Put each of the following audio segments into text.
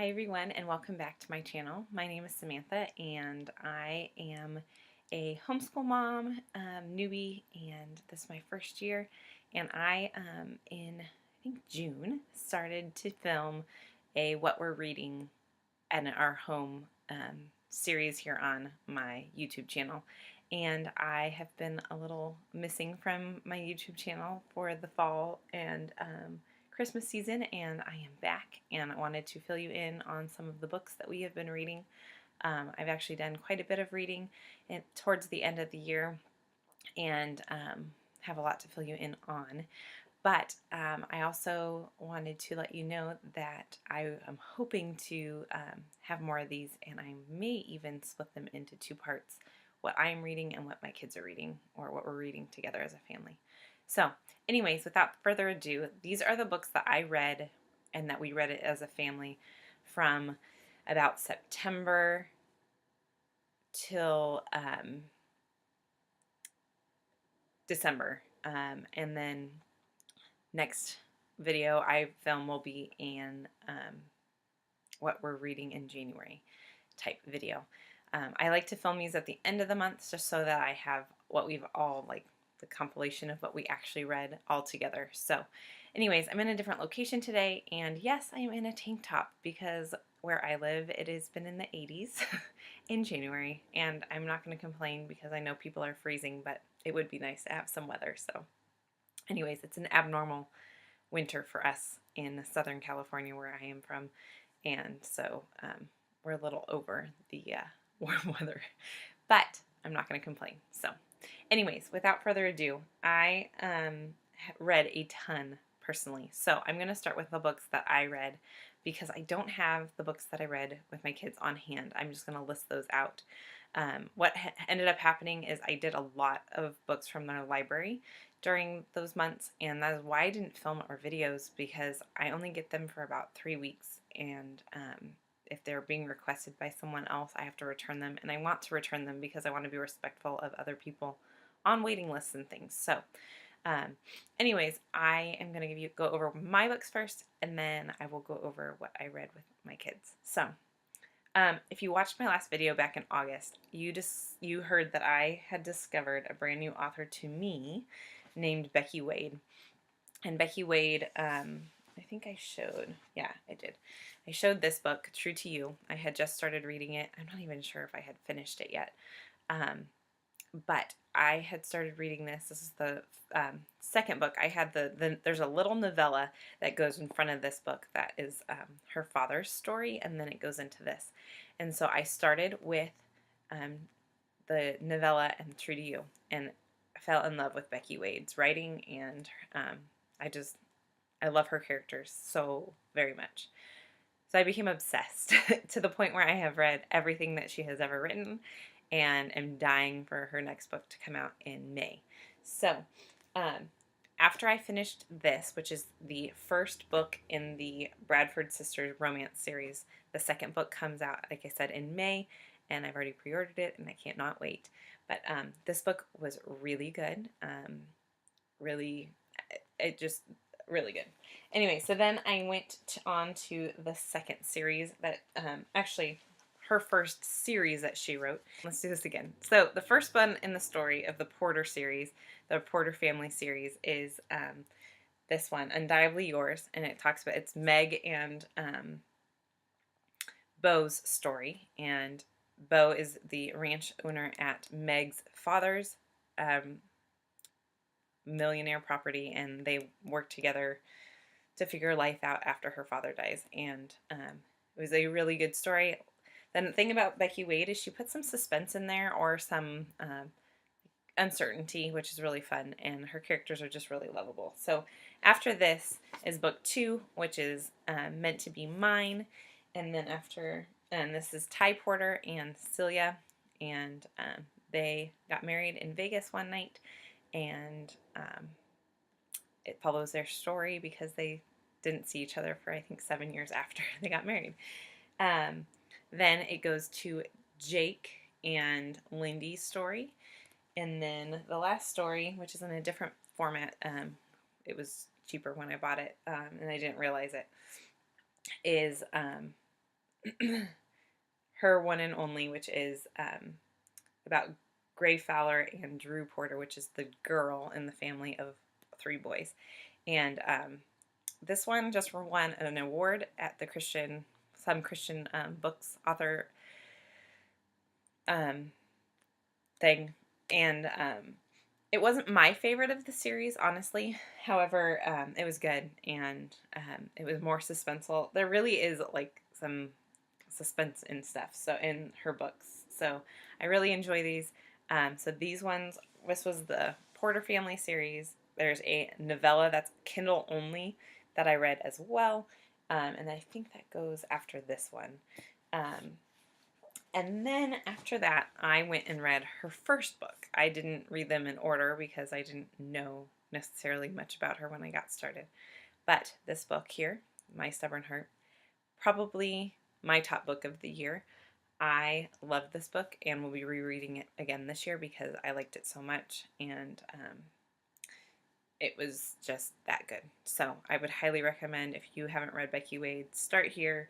Hi everyone and welcome back to my channel. My name is Samantha and I am a homeschool mom, newbie, and this is my first year, and I in I think June started to film a what we're reading at our home series here on my YouTube channel. And I have been a little missing from my YouTube channel for the fall and Christmas season, and I am back and I wanted to fill you in on some of the books that we have been reading. I've actually done quite a bit of reading towards the end of the year and have a lot to fill you in on. But I also wanted to let you know that I am hoping to have more of these, and I may even split them into two parts, what I'm reading and what my kids are reading, or what we're reading together as a family. So anyways, without further ado, these are the books that I read and that we read it as a family from about September till December. And then next video I film will be in what we're reading in January type video. I like to film these at the end of the month just so that I have what we've all, like the compilation of what we actually read all together. So anyways, I'm in a different location today, and yes, I am in a tank top because where I live it has been in the 80s in January, and I'm not going to complain because I know people are freezing, but it would be nice to have some weather. So anyways, it's an abnormal winter for us in Southern California where I am from, and so we're a little over the warm weather, but I'm not going to complain. So anyways, without further ado, I read a ton personally, so I'm going to start with the books that I read because I don't have the books that I read with my kids on hand. I'm just going to list those out. What ended up happening is I did a lot of books from their library during those months, and that is why I didn't film or videos, because I only get them for about 3 weeks, and if they're being requested by someone else, I have to return them, and I want to return them because I want to be respectful of other people on waiting lists and things. So anyways, I am going to go over my books first, and then I will go over what I read with my kids. So if you watched my last video back in August, you heard that I had discovered a brand new author to me named Becky Wade. And Becky Wade, I think I showed, yeah, I did. I showed this book, True to You. I had just started reading it. I'm not even sure if I had finished it yet. But I had started reading this. This is the second book. I had there's a little novella that goes in front of this book that is her father's story, and then it goes into this. And so I started with the novella and True to You, and I fell in love with Becky Wade's writing, and I love her characters so very much. So I became obsessed to the point where I have read everything that she has ever written and am dying for her next book to come out in May. So after I finished this, which is the first book in the Bradford Sisters romance series, the second book comes out, like I said, in May, and I've already pre-ordered it and I can't not wait. But this book was really good. It just really good. Anyway, so then I went on to the second series that actually her first series that she wrote. Let's do this again. So the first one in the story of the Porter series, the Porter family series, is this one, Undiably Yours, and it talks about, it's Meg and Beau's story, and Beau is the ranch owner at Meg's father's millionaire property, and they work together to figure life out after her father dies, and it was a really good story. The thing about Becky Wade is she puts some suspense in there, or some uncertainty, which is really fun, and her characters are just really lovable. So after this is book 2, which is Meant to Be Mine, and then and this is Ty Porter and Celia, and they got married in Vegas one night, and it follows their story because they didn't see each other for, I think, 7 years after they got married. Then it goes to Jake and Lindy's story. And then the last story, which is in a different format, it was cheaper when I bought it, and I didn't realize it, is Her One and Only, which is about Gray Fowler and Drew Porter, which is the girl in the family of 3 boys. And this one just won an award at the some Christian books author thing. And it wasn't my favorite of the series, honestly. However, it was good, and it was more suspenseful. There really is like some suspense in stuff, so in her books. So I really enjoy these. So these ones, this was the Porter Family series. There's a novella that's Kindle only that I read as well, and I think that goes after this one. And then after that, I went and read her first book. I didn't read them in order because I didn't know necessarily much about her when I got started. But this book here, My Stubborn Heart, probably my top book of the year. I love this book and will be rereading it again this year because I liked it so much, and it was just that good. So I would highly recommend, if you haven't read Becky Wade, start here,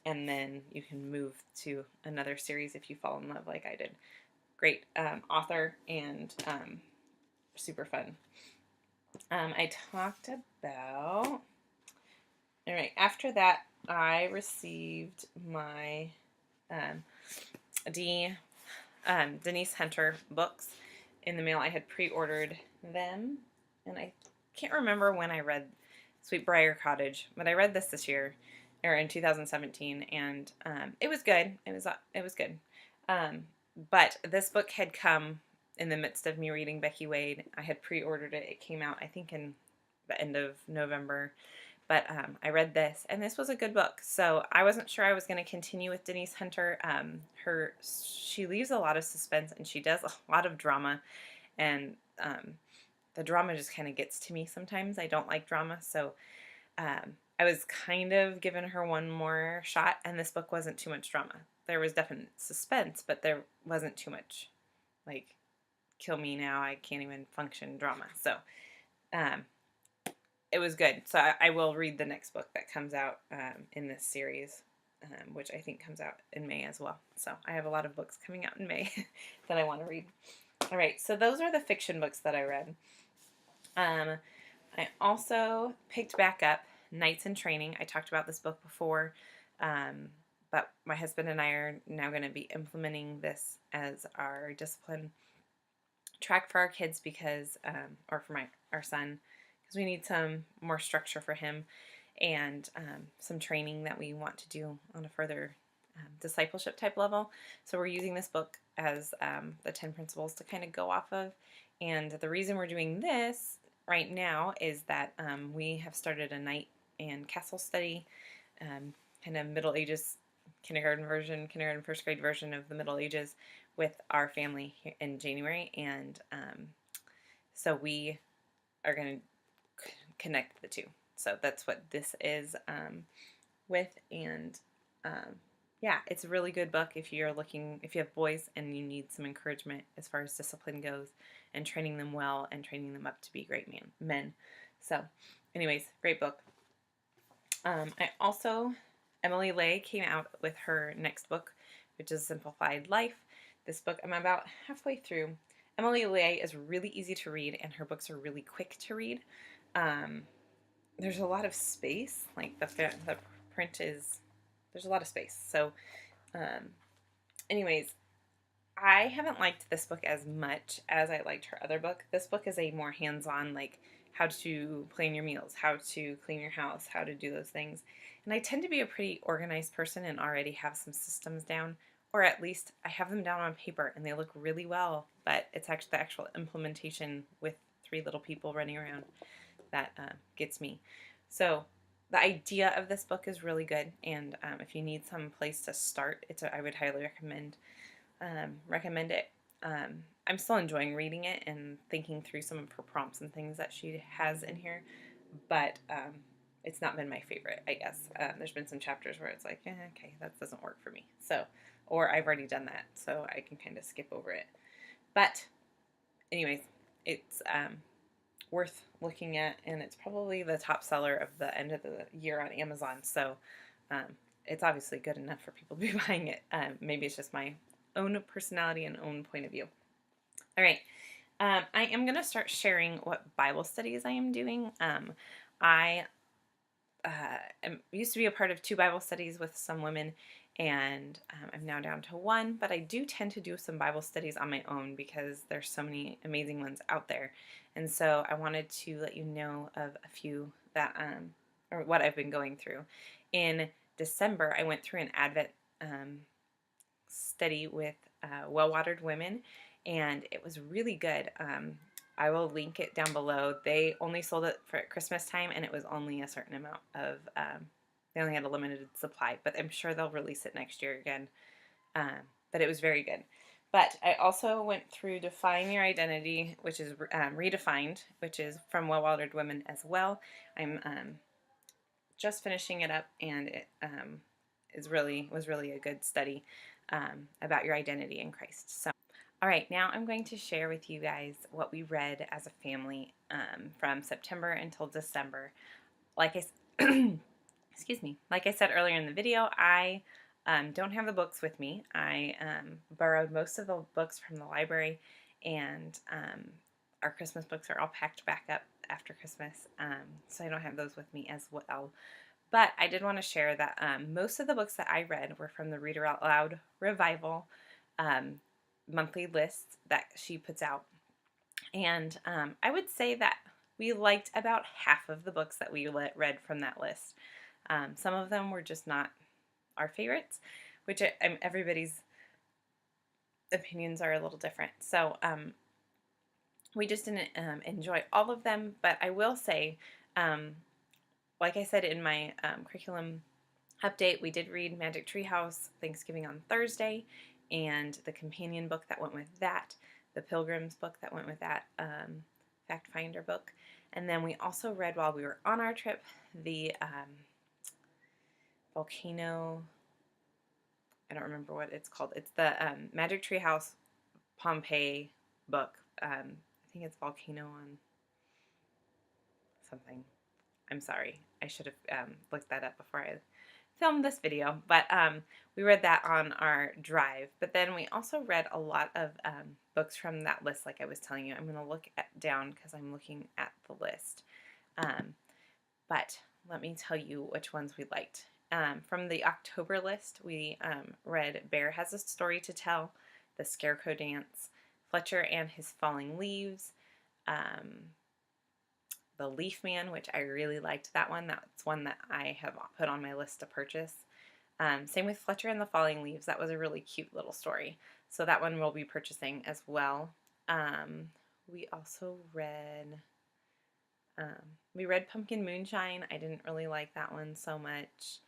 and then you can move to another series if you fall in love like I did. Great author and super fun. I talked about, all right, after that I received my Denise Hunter books in the mail. I had pre-ordered them, and I can't remember when I read Sweetbriar Cottage, but I read this year, or in 2017, and it was good. It was good. But this book had come in the midst of me reading Becky Wade. I had pre-ordered it. It came out, I think, in the end of November. But I read this, and this was a good book. So I wasn't sure I was going to continue with Denise Hunter. She leaves a lot of suspense, and she does a lot of drama, and the drama just kind of gets to me sometimes. I don't like drama, so I was kind of giving her one more shot, and this book wasn't too much drama. There was definite suspense, but there wasn't too much, like, kill me now, I can't even function drama. So it was good. So I will read the next book that comes out in this series, which I think comes out in May as well. So I have a lot of books coming out in May that I want to read. All right, so those are the fiction books that I read. I also picked back up Knights in Training. I talked about this book before, but my husband and I are now going to be implementing this as our discipline track for our kids because, or for our son, because we need some more structure for him and some training that we want to do on a further discipleship type level. So we're using this book as the 10 principles to kind of go off of. And the reason we're doing this right now is that we have started a night and castle study, kind of Middle Ages kindergarten first grade version of the Middle Ages with our family here in January. And so we are going to connect the two. So that's what this is with. And yeah, it's a really good book if you have boys and you need some encouragement as far as discipline goes and training them well and training them up to be great men. So anyways, great book. Emily Ley came out with her next book, which is Simplified Life. This book I'm about halfway through. Emily Ley is really easy to read, and her books are really quick to read. There's a lot of space, like the print is, there's a lot of space. So anyways, I haven't liked this book as much as I liked her other book. This book is a more hands-on, like how to plan your meals, how to clean your house, how to do those things. And I tend to be a pretty organized person and already have some systems down, or at least I have them down on paper and they look really well, but it's actually the actual implementation with 3 little people running around that gets me. So the idea of this book is really good, and if you need some place to start, I would highly recommend it. I'm still enjoying reading it and thinking through some of her prompts and things that she has in here, but it's not been my favorite, I guess. There's been some chapters where it's like, okay, that doesn't work for me. So, or I've already done that, so I can kind of skip over it. But anyways, it's worth looking at, and it's probably the top seller of the end of the year on Amazon. So it's obviously good enough for people to be buying it. Maybe it's just my own personality and own point of view. All right. I am going to start sharing what Bible studies I am doing. I used to be a part of 2 Bible studies with some women, and I'm now down to 1, but I do tend to do some Bible studies on my own because there's so many amazing ones out there. And so I wanted to let you know of a few that, or what I've been going through. In December, I went through an Advent study with Well Watered Women, and it was really good. I will link it down below. They only sold it for Christmas time, and it was only a certain amount of, they only had a limited supply, but I'm sure they'll release it next year again. But it was very good. But I also went through Define Your Identity, which is Redefined, which is from Well Watered Women as well. I'm just finishing it up, and it was really a good study about your identity in Christ. So, all right, now I'm going to share with you guys what we read as a family from September until December. Like I, excuse me, like I said earlier in the video, I don't have the books with me. I borrowed most of the books from the library, and our Christmas books are all packed back up after Christmas, so I don't have those with me as well. But I did want to share that most of the books that I read were from the Reader Out Loud Revival monthly list that she puts out. And I would say that we liked about half of the books that we read from that list. Some of them were just not our favorites, which everybody's opinions are a little different. So we just didn't enjoy all of them. But I will say, like I said in my curriculum update, we did read Magic Treehouse Thanksgiving on Thursday, and the companion book that went with that, the Pilgrim's book that went with that, Fact Finder book. And then we also read while we were on our trip the volcano, I don't remember what it's called. It's the Magic Treehouse Pompeii book. I think it's Volcano on something. I'm sorry. I should have looked that up before I filmed this video. But we read that on our drive. But then we also read a lot of books from that list, like I was telling you. I'm going to look down because I'm looking at the list. But let me tell you which ones we liked. From the October list, we read Bear Has a Story to Tell, The Scarecrow Dance, Fletcher and His Falling Leaves, The Leaf Man, which I really liked that one. That's one that I have put on my list to purchase. Same with Fletcher and the Falling Leaves. That was a really cute little story. So that one we'll be purchasing as well. We also read... we read Pumpkin Moonshine. I didn't really like that one so much.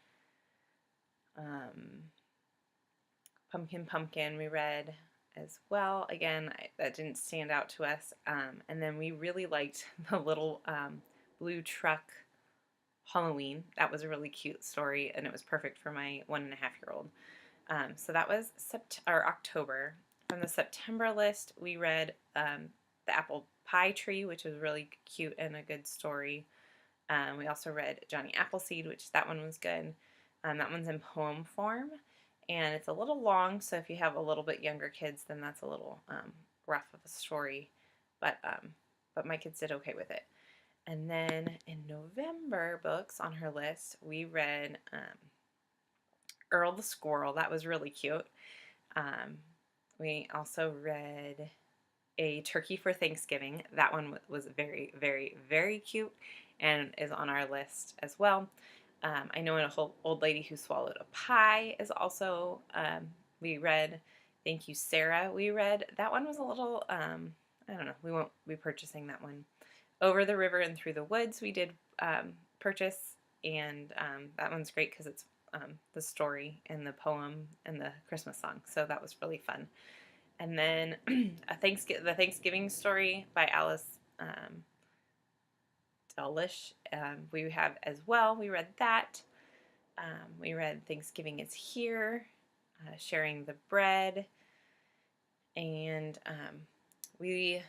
Pumpkin Pumpkin we read as well. Again, that didn't stand out to us. And then we really liked the little blue truck Halloween. That was a really cute story, and it was perfect for my 1.5-year-old. So that was October. From the September list, we read The Apple Pie Tree, which was really cute and a good story. We also read Johnny Appleseed, which that one was good. That one's in poem form, and it's a little long, so if you have a little bit younger kids, then that's a little rough of a story, but my kids did okay with it. And then in November books on her list, we read Earl the Squirrel. That was really cute. We also read A Turkey for Thanksgiving. That one was very, very, very cute and is on our list as well. I know an old lady who swallowed a pie is also, we read Thank You, Sarah. We read, that one was a little, I don't know, we won't be purchasing that one. Over the River and Through the Woods we did purchase, and that one's great because it's the story and the poem and the Christmas song, so that was really fun. And then the Thanksgiving Story by Alice Delish, we have as well. We read that. We read Thanksgiving is Here, Sharing the Bread, and we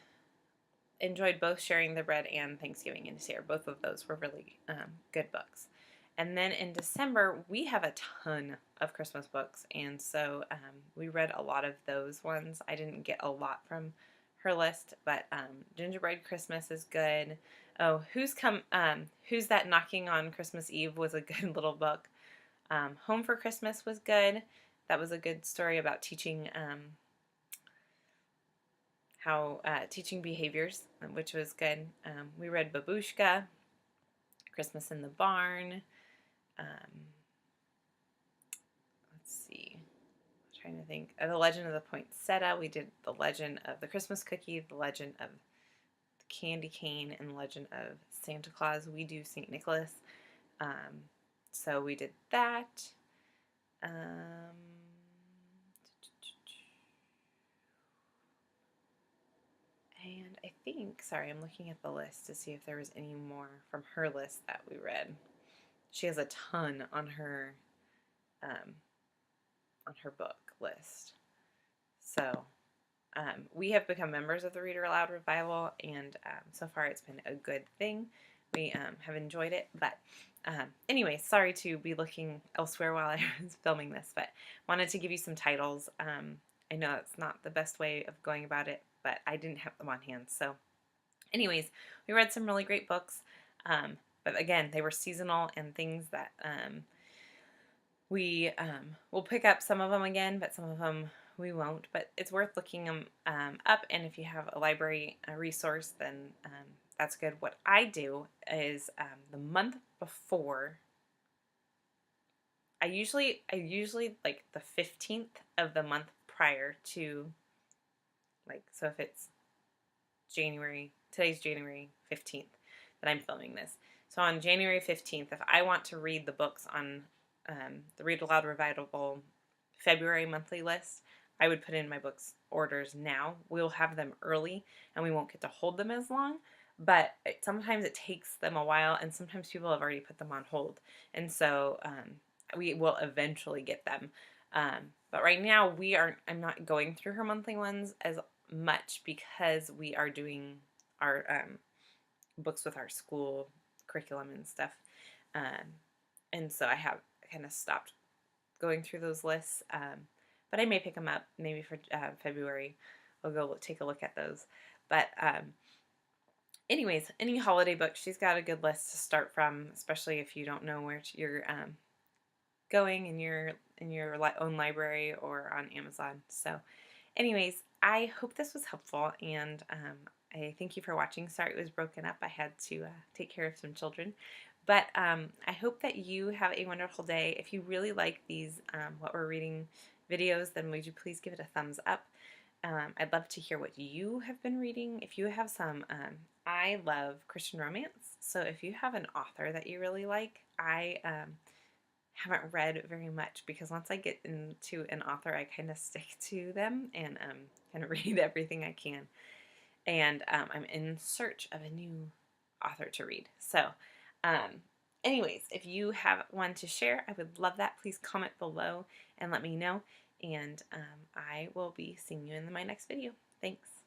enjoyed both Sharing the Bread and Thanksgiving is Here. Both of those were really good books. And then in December, we have a ton of Christmas books, and so we read a lot of those ones. I didn't get a lot from her list, but Gingerbread Christmas is good. Oh, Who's That Knocking on Christmas Eve was a good little book. Home for Christmas was good. That was a good story about teaching teaching behaviors, which was good. We read Babushka, Christmas in the Barn. Let's see. I'm trying to think. The Legend of the Poinsettia. We did The Legend of the Christmas Cookie, The Legend of the Candy Cane, and The Legend of Santa Claus. We do St. Nicholas. So we did that. And I think, sorry, I'm looking at the list to see if there was any more from her list that we read. She has a ton on her book list. So we have become members of the Reader Aloud Revival, and so far it's been a good thing. We have enjoyed it, but anyway, sorry to be looking elsewhere while I was filming this, but wanted to give you some titles. I know it's not the best way of going about it, but I didn't have them on hand. So anyways, we read some really great books, but again, they were seasonal and things that we will pick up some of them again, but some of them we won't. But it's worth looking them up, and if you have a library resource, then that's good. What I do is the month before, I usually like the 15th of the month prior to, like, so if it's today's January 15th that I'm filming this. So on January 15th, if I want to read the books on the Read Aloud Revival February monthly list, I would put in my books orders now. We'll have them early, and we won't get to hold them as long, but sometimes it takes them a while, and sometimes people have already put them on hold, and so we will eventually get them. But right now, I'm not going through her monthly ones as much because we are doing our books with our school curriculum and stuff, and so I have kind of stopped going through those lists, but I may pick them up maybe for February. We'll go take a look at those. But anyways, any holiday book, she's got a good list to start from, especially if you don't know where you're going in your own library or on Amazon. So anyways, I hope this was helpful, and I thank you for watching. Sorry it was broken up. I had to take care of some children. But I hope that you have a wonderful day. If you really like these What We're Reading videos, then would you please give it a thumbs up. I'd love to hear what you have been reading. If you have some, I love Christian romance. So if you have an author that you really like, I haven't read very much because once I get into an author, I kind of stick to them and kind of read everything I can. And I'm in search of a new author to read. So anyways, if you have one to share, I would love that. Please comment below and let me know. And I will be seeing you in my next video. Thanks.